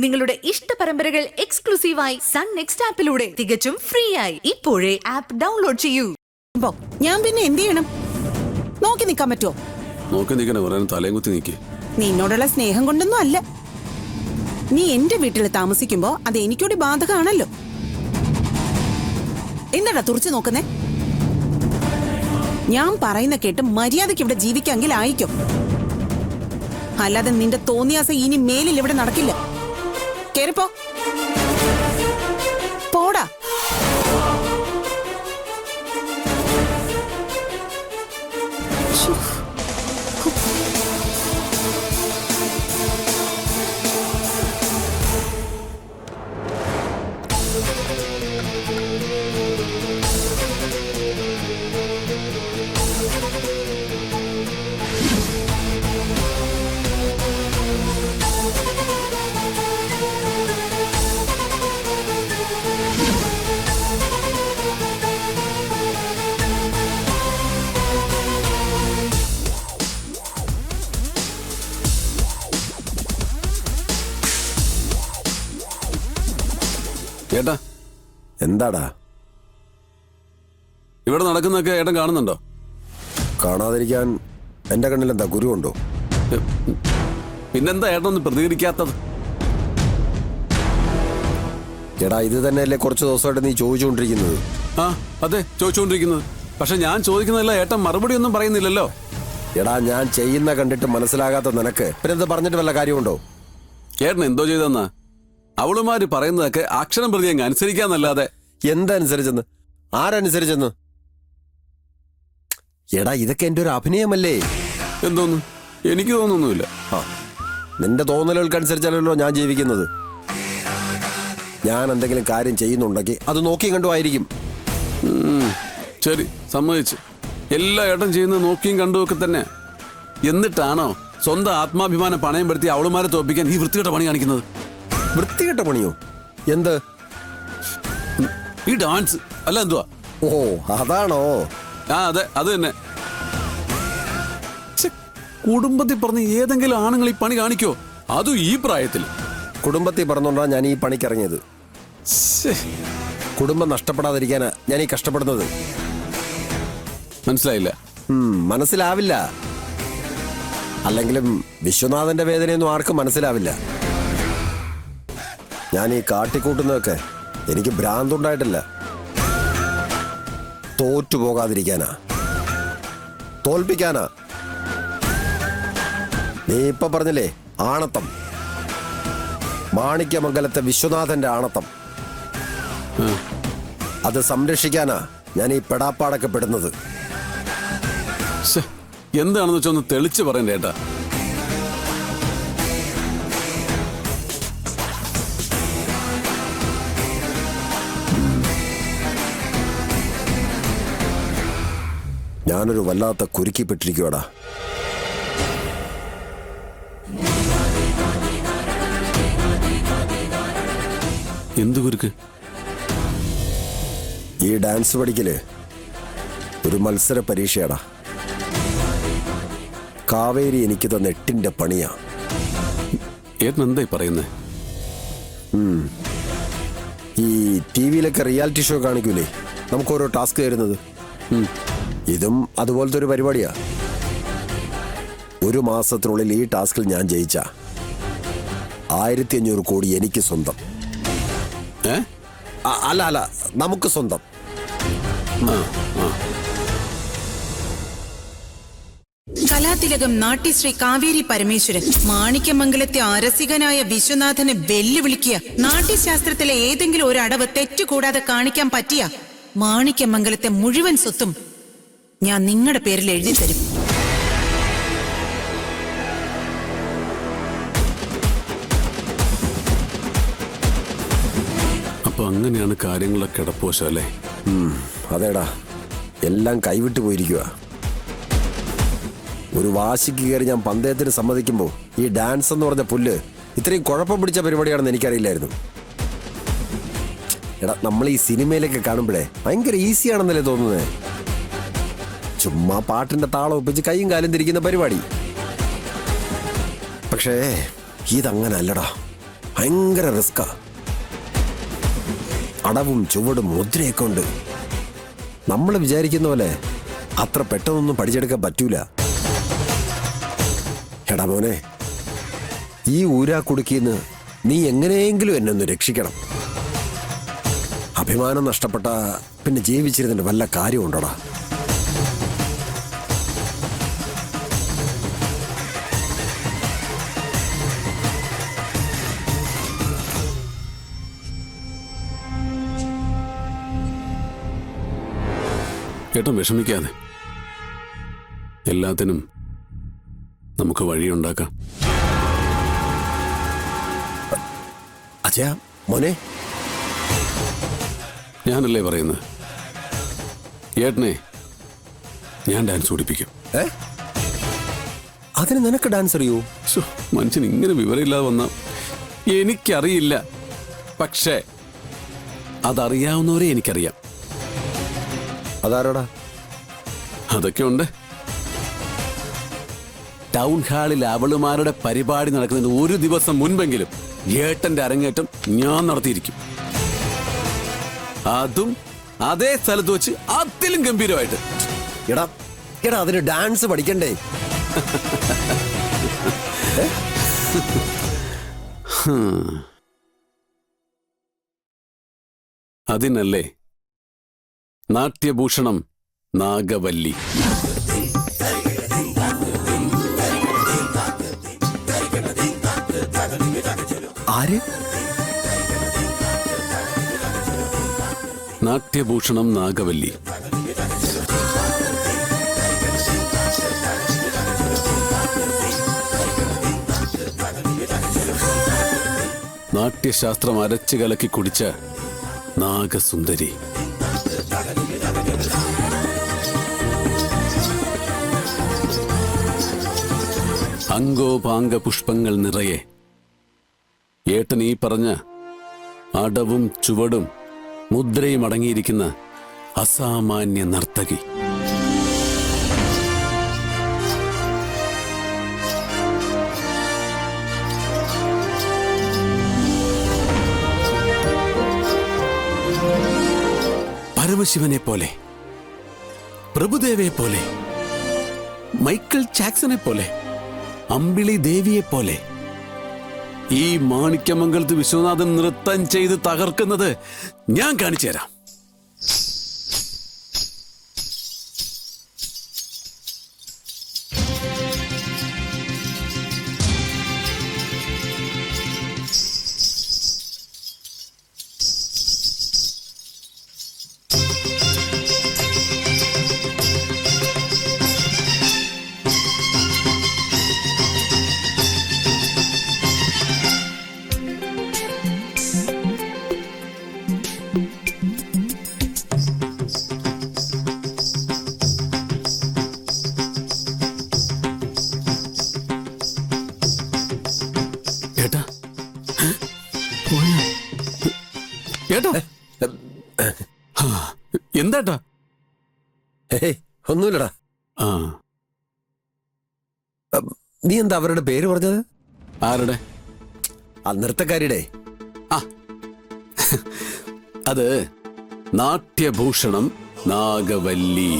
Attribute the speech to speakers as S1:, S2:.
S1: നിങ്ങളുടെ ഇഷ്ട പരമ്പരകൾ എക്സ്ക്ലൂസീവായി സൺ നെക്സ്റ്റ് ആപ്പിലൂടെ തികച്ചും ഫ്രീ ആയി ഇപ്പോഴേ ആപ്പ് ഡൗൺലോഡ് ചെയ്യൂ.
S2: ഞാൻ പിന്നെ എന്ത് ചെയ്യണം? നോക്കി നിൽക്കാൻ പറ്റുമോ?
S3: നോക്കി നിൽക്കണേ, പറയാൻ തലയും കുത്തി നിൽക്കേ.
S2: നിന്നോടുള്ള സ്നേഹം കൊണ്ടൊന്നും അല്ല. നീ എന്റെ വീട്ടിൽ താമസിക്കുമ്പോ അത് എനിക്കൂടി ബാധകമാണല്ലോ. എന്താടാ തുറച്ചു നോക്കുന്നേ? ഞാൻ പറയുന്ന കേട്ട് മര്യാദയ്ക്ക് ഇവിടെ ജീവിക്കാമെങ്കിൽ ആയിക്കോ. അല്ലാതെ നിന്റെ തോന്നിയാസം ഇനി മേലിൽ ഇവിടെ നടക്കില്ല. കേറിപ്പോ, പോടാ.
S3: ഏട്ടാ,
S4: എന്താടാ
S3: ഇവിടെ നടക്കുന്നൊക്കെ ഏട്ടൻ കാണുന്നുണ്ടോ?
S4: കാണാതിരിക്കാൻ എന്റെ കണ്ണിൽ എന്താ ഗുരുവുണ്ടോ?
S3: പിന്നെന്താ ഏട്ടനൊന്നും പ്രതികരിക്കാത്തത്?
S4: എടാ, ഇത് തന്നെയല്ലേ കുറച്ച് ദിവസമായിട്ട് നീ ചോദിച്ചുകൊണ്ടിരിക്കുന്നത്?
S3: ആ അതെ, ചോദിച്ചുകൊണ്ടിരിക്കുന്നത്. പക്ഷെ ഞാൻ ചോദിക്കുന്നതല്ല, ഏട്ടൻ മറുപടി ഒന്നും പറയുന്നില്ലല്ലോ.
S4: എടാ, ഞാൻ ചെയ്യുന്ന കണ്ടിട്ട് മനസ്സിലാകാത്ത നിനക്ക് പിന്നെന്ത് പറഞ്ഞിട്ട് വല്ല കാര്യമുണ്ടോ?
S3: ഏട്ടൻ എന്തോ ചെയ്തെന്നാ? അവളുമാര് പറയുന്നതൊക്കെ അക്ഷരം പ്രതി അങ്ങ് അനുസരിക്കാന്നല്ലാതെ.
S4: എന്തനുസരിച്ചെന്ന്? ആരനുസരിച്ചെന്ന്? എടാ, ഇതൊക്കെ എന്റെ ഒരു അഭിനയമല്ലേ?
S3: എന്തോന്ന്? എനിക്ക് തോന്നുന്നില്ല.
S4: ആ, നിന്റെ തോന്നലുകൾക്കനുസരിച്ചല്ലോ ഞാൻ ജീവിക്കുന്നത്. ഞാൻ എന്തെങ്കിലും കാര്യം ചെയ്യുന്നുണ്ടെങ്കിൽ അത് നോക്കിയും കണ്ടുമായിരിക്കും.
S3: ശരി, സമ്മതിച്ചു. എല്ലാ ഏട്ടൻ ചെയ്യുന്നത് നോക്കിയും കണ്ടുമൊക്കെ തന്നെ. എന്നിട്ടാണോ സ്വന്തം ആത്മാഭിമാനം പണയം പെടുത്തി അവളുമാരെ തോൽപ്പിക്കാൻ ഈ വൃത്തികെട്ട പണി കാണിക്കുന്നത്?
S4: വൃത്തികെട്ട പണിയോ? എന്ത്?
S3: ഈ ഡാൻസ് അല്ല എന്തുവാ?
S4: ഓ, അതാണോ?
S3: ആ അതെ, അത് തന്നെ. കുടുംബത്തിൽ പറഞ്ഞ് ഏതെങ്കിലും ആണുങ്ങൾ ഈ പണി കാണിക്കോ? അതും ഈ പ്രായത്തിൽ.
S4: കുടുംബത്തിൽ പറഞ്ഞോണ്ടാ ഞാൻ ഈ പണിക്കിറങ്ങിയത്. കുടുംബം നഷ്ടപ്പെടാതിരിക്കാനാ ഞാൻ ഈ കഷ്ടപ്പെടുന്നത്.
S3: മനസ്സിലായില്ല?
S4: മനസ്സിലാവില്ല. അല്ലെങ്കിലും വിശ്വനാഥന്റെ വേദനയൊന്നും ആർക്കും മനസ്സിലാവില്ല. ഞാൻ ഈ കാട്ടിക്കൂട്ടുന്നതൊക്കെ എനിക്ക് ഭ്രാന്തുണ്ടായിട്ടില്ല. തോറ്റുപോകാതിരിക്കാനാ, തോൽപ്പിക്കാനാ. നീ ഇപ്പൊ പറഞ്ഞില്ലേ ആണത്തം, മാണിക്യമംഗലത്തെ വിശ്വനാഥന്റെ ആണത്തം. അത് സംരക്ഷിക്കാനാ ഞാൻ ഈ പെടാപ്പാടൊക്കെ പെടുന്നത്.
S3: എന്താണെന്ന് വെച്ചാൽ ഒന്ന് തെളിച്ച് പറയണ്ടേ ഏട്ടാ.
S4: ഞാനൊരു വല്ലാത്ത കുരുക്കിപ്പെട്ടിരിക്കുവാടാ.
S3: എന്ത് കുരുക്ക്?
S4: ഈ ഡാൻസ് പഠിക്കല് ഒരു മത്സര പരീക്ഷയാടാ. കാവേരി എനിക്ക് തന്ന 8ന്റെ പണിയാ.
S3: ഏട്ടൻ എന്തായി പറയുന്നേ?
S4: ഈ ടിവിയിലൊക്കെ റിയാലിറ്റി ഷോ കാണിക്കൂലേ, നമുക്കോരോ ടാസ്ക് തരുന്നത്. ഇതും അതുപോലത്തെ ഒരു പരിപാടിയാ. ഒരു മാസത്തിനുള്ളിൽ ഈ ടാസ്കിൽ ഞാൻ ജയിച്ച 1500 കോടി എനിക്ക് സ്വന്തം. അല്ല, നമുക്ക് സ്വന്തം.
S2: കലാതിലകം നാട്യശ്രീ കാവേരി പരമേശ്വരൻ മാണിക്യമംഗലത്തെ അരസികനായ വിശ്വനാഥനെ വെല്ലുവിളിക്കുക. നാട്യശാസ്ത്രത്തിലെ ഏതെങ്കിലും ഒരു അടവ് തെറ്റുകൂടാതെ കാണിക്കാൻ പറ്റിയ മാണിക്യമംഗലത്തെ മുഴുവൻ സ്വത്തും ഞാൻ നിങ്ങളുടെ പേരിൽ എഴുതി തരും.
S3: അപ്പൊ അങ്ങനെയാണ് കാര്യങ്ങളൊക്കെ കിടപ്പോശം അല്ലേ?
S4: അതേടാ, എല്ലാം കൈവിട്ടു പോയിരിക്കുക. ഒരു വാശിക്ക് കയറി ഞാൻ പന്തയത്തിന് സമ്മതിക്കുമ്പോൾ ഈ ഡാൻസ് എന്ന് പറഞ്ഞ പുല്ല് ഇത്രയും കുഴപ്പം പിടിച്ച പരിപാടിയാണെന്ന് എനിക്കറിയില്ലായിരുന്നു. എടാ, നമ്മൾ ഈ സിനിമയിലൊക്കെ കാണുമ്പോഴേ ഭയങ്കര ഈസിയാണെന്നല്ലേ തോന്നുന്നത്. ചുമ്മാ പാട്ടിന്റെ താളം ഒപ്പിച്ച് കൈയും കാലും തിരിക്കുന്ന പരിപാടി. പക്ഷേ ഇതങ്ങനെ അല്ലടാ, ഭയങ്കര റിസ്കാ. അടവും ചുവടും മുദ്രയൊക്കെ ഉണ്ട്. നമ്മൾ വിചാരിക്കുന്ന പോലെ അത്ര പെട്ടെന്നൊന്നും പഠിച്ചെടുക്കാൻ പറ്റൂല. എടാ മോനെ, ഈ ഊരാക്കുടുക്കിന്ന് നീ എങ്ങനെയെങ്കിലും എന്നെ ഒന്ന് രക്ഷിക്കണം. അഭിമാനം നഷ്ടപ്പെട്ട പിന്നെ ജീവിച്ചിരുന്നതിന്റെ വല്ല കാര്യമുണ്ടോടാ?
S3: ഏട്ടൻ വിഷമിക്കാതെ, എല്ലാത്തിനും നമുക്ക് വഴിയുണ്ടാക്കാം.
S4: അച്ഛാ മോനെ,
S3: ഞാനല്ലേ പറയുന്നത്, ഏട്ടനെ ഞാൻ ഡാൻസ് പഠിപ്പിക്കും.
S4: അതിന് നിനക്ക് ഡാൻസ് അറിയൂ?
S3: മനുഷ്യൻ ഇങ്ങനെ വിവരമില്ലാതെ വന്ന എനിക്കറിയില്ല. പക്ഷേ അതറിയാവുന്നവരെ എനിക്കറിയാം.
S4: അതാരോടാ?
S3: അതൊക്കെ ഉണ്ട്. ടൗൺ ഹാളിൽ അവളുമാരുടെ പരിപാടി നടക്കുന്നതിന് ഒരു ദിവസം മുൻപെങ്കിലും ഏട്ടന്റെ അരങ്ങേറ്റം ഞാൻ നടത്തിയിരിക്കും. അതും അതേ സ്ഥലത്ത് വെച്ച് അതിലും ഗംഭീരമായിട്ട്.
S4: എടാ എടാ അതിന് ഡാൻസ് പഠിക്കണ്ടേ?
S3: അതിനല്ലേ നാട്യഭൂഷണം നാഗവല്ലി.
S4: ആര്?
S3: നാട്യഭൂഷണം നാഗവല്ലി. നാട്യശാസ്ത്രം അരച്ചു കലക്കി കുടിച്ച നാഗസുന്ദരി. അംഗോപാംഗ പുഷ്പങ്ങൾ നിറയെ ഏട്ടൻ ഈ പറഞ്ഞ അടവും ചുവടും മുദ്രയും അടങ്ങിയിരിക്കുന്ന അസാമാന്യ നർത്തകി. പരമശിവനെ പോലെ, പ്രഭുദേവയെ പോലെ, മൈക്കിൾ ജാക്സനെ പോലെ, അമ്പിളി ദേവിയെ പോലെ ഈ മാണിക്യമംഗലത്ത് വിശ്വനാഥൻ നൃത്തം ചെയ്ത് തകർക്കുന്നത് ഞാൻ കാണിച്ചു തരാം. എന്താട്ടാ?
S4: ഒന്നുമില്ലടാ.
S3: ആ,
S4: നീ എന്താ അവരുടെ പേര് പറഞ്ഞത്?
S3: ആരുടെ?
S4: ആ നൃത്തക്കാരിയുടെ.
S3: ആ, അത് നാട്യഭൂഷണം നാഗവല്ലി.